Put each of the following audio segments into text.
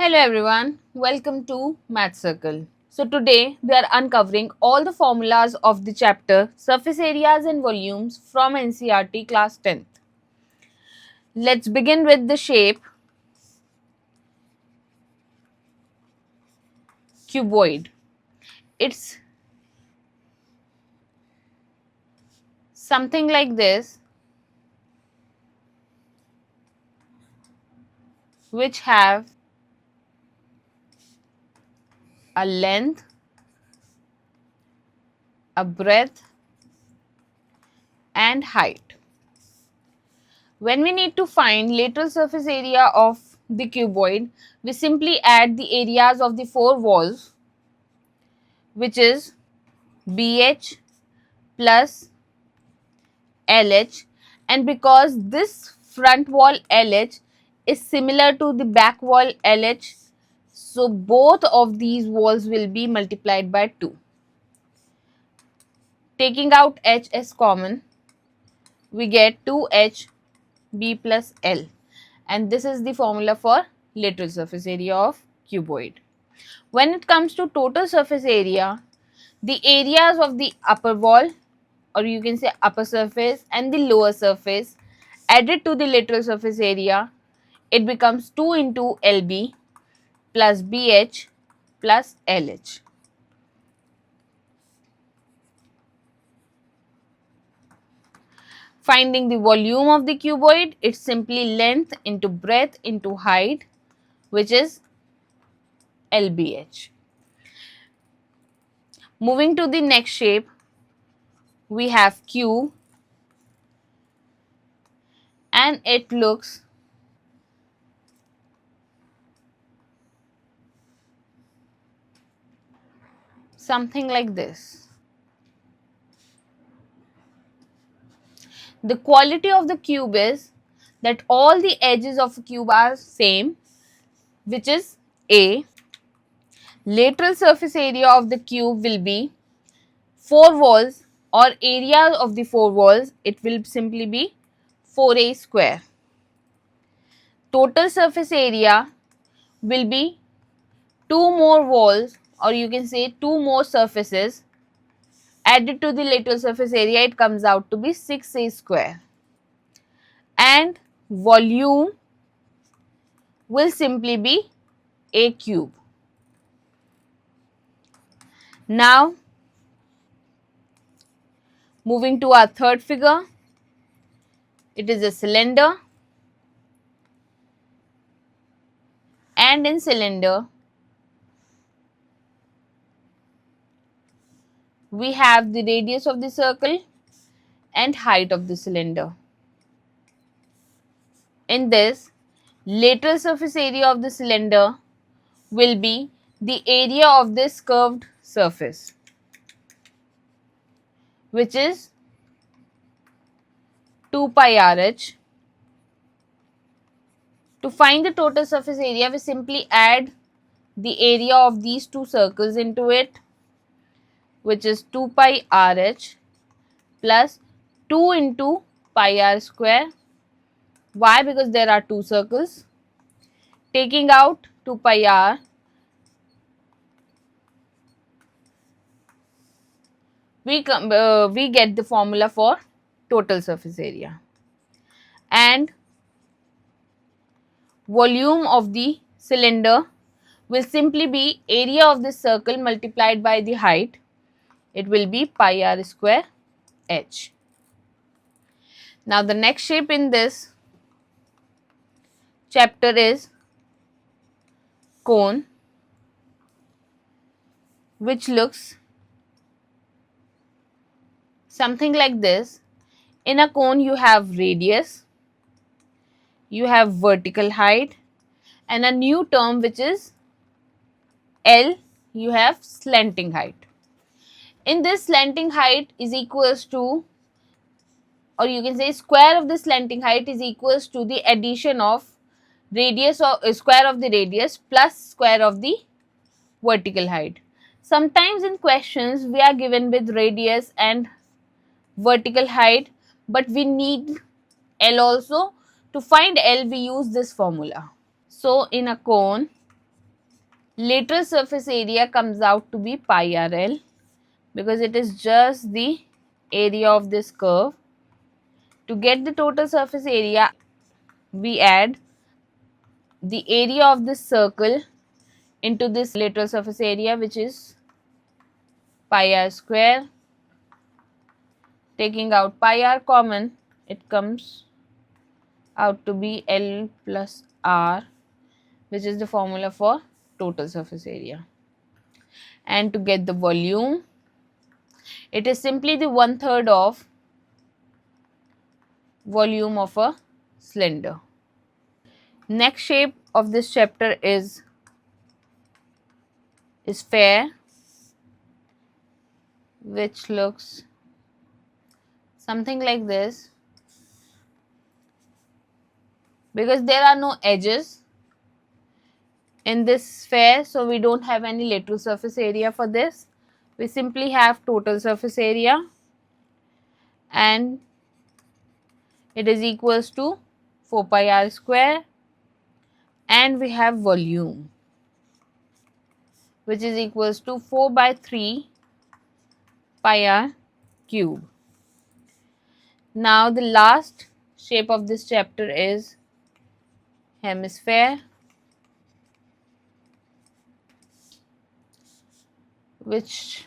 Hello everyone, welcome to Math Circle. So today we are uncovering all the formulas of the chapter Surface Areas and Volumes from NCERT class 10th. Let's begin with the shape cuboid. It's something like this, which have a length, a breadth and height. When we need to find lateral surface area of the cuboid, we simply add the areas of the four walls, which is BH plus LH, and because this front wall LH is similar to the back wall LH, so both of these walls will be multiplied by 2. Taking out H as common, we get 2HB plus L, and this is the formula for lateral surface area of cuboid. When it comes to total surface area, the areas of the upper wall, or you can say upper surface, and the lower surface added to the lateral surface area, it becomes 2 into LB plus BH plus LH. Finding the volume of the cuboid, it's simply length into breadth into height, which is LBH. Moving to the next shape, we have cube, and it looks something like this. The quality of the cube is that all the edges of a cube are same, which is A. Lateral surface area of the cube will be 4 walls, or area of the 4 walls, it will simply be 4A square. Total surface area will be 2 more walls, or you can say 2 more surfaces added to the lateral surface area, it comes out to be 6A square. And volume will simply be A cube. Now, moving to our third figure, it is a cylinder, and in cylinder, we have the radius of the circle and height of the cylinder. In this, lateral surface area of the cylinder will be the area of this curved surface, which is 2 pi RH. To find the total surface area, we simply add the area of these two circles into it, which is 2 pi RH plus 2 into pi r square. Why? Because there are two circles. Taking out 2 pi r, we get the formula for total surface area. And volume of the cylinder will simply be area of this circle multiplied by the height. It will be pi r square h. Now the next shape in this chapter is cone, which looks something like this. In a cone, you have radius, you have vertical height, and a new term which is L, you have slanting height. In this, slanting height is equals to, or you can say square of the slanting height is equals to the addition of radius or square of the radius plus square of the vertical height. Sometimes in questions we are given with radius and vertical height, but we need L also. To find L, we use this formula. So in a cone, lateral surface area comes out to be pi RL, because it is just the area of this curve. To get the total surface area, we add the area of this circle into this lateral surface area, which is pi r square. Taking out pi r common, it comes out to be L plus R, which is the formula for total surface area. And to get the volume, it is simply the 1/3 of volume of a cylinder. Next shape of this chapter is sphere, which looks something like this. Because there are no edges in this sphere, so we don't have any lateral surface area for this. We simply have total surface area, and it is equals to 4 pi r square, and we have volume, which is equals to 4 by 3 pi r cube. Now the last shape of this chapter is hemisphere, which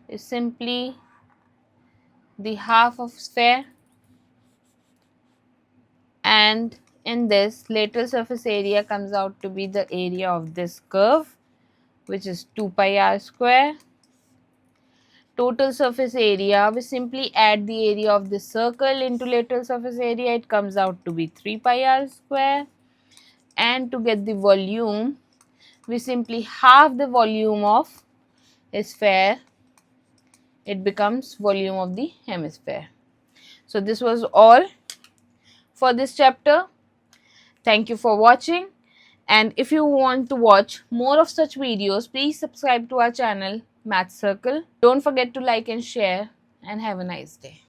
is simply the half of sphere, and in this lateral surface area comes out to be the area of this curve, which is 2 pi r square. Total surface area, we simply add the area of this circle into lateral surface area, it comes out to be 3 pi r square. And to get the volume, we simply halve the volume of a sphere, it becomes volume of the hemisphere. So this was all for this chapter. Thank you for watching, and if you want to watch more of such videos, please subscribe to our channel Maths Circle. Don't forget to like and share, and have a nice day.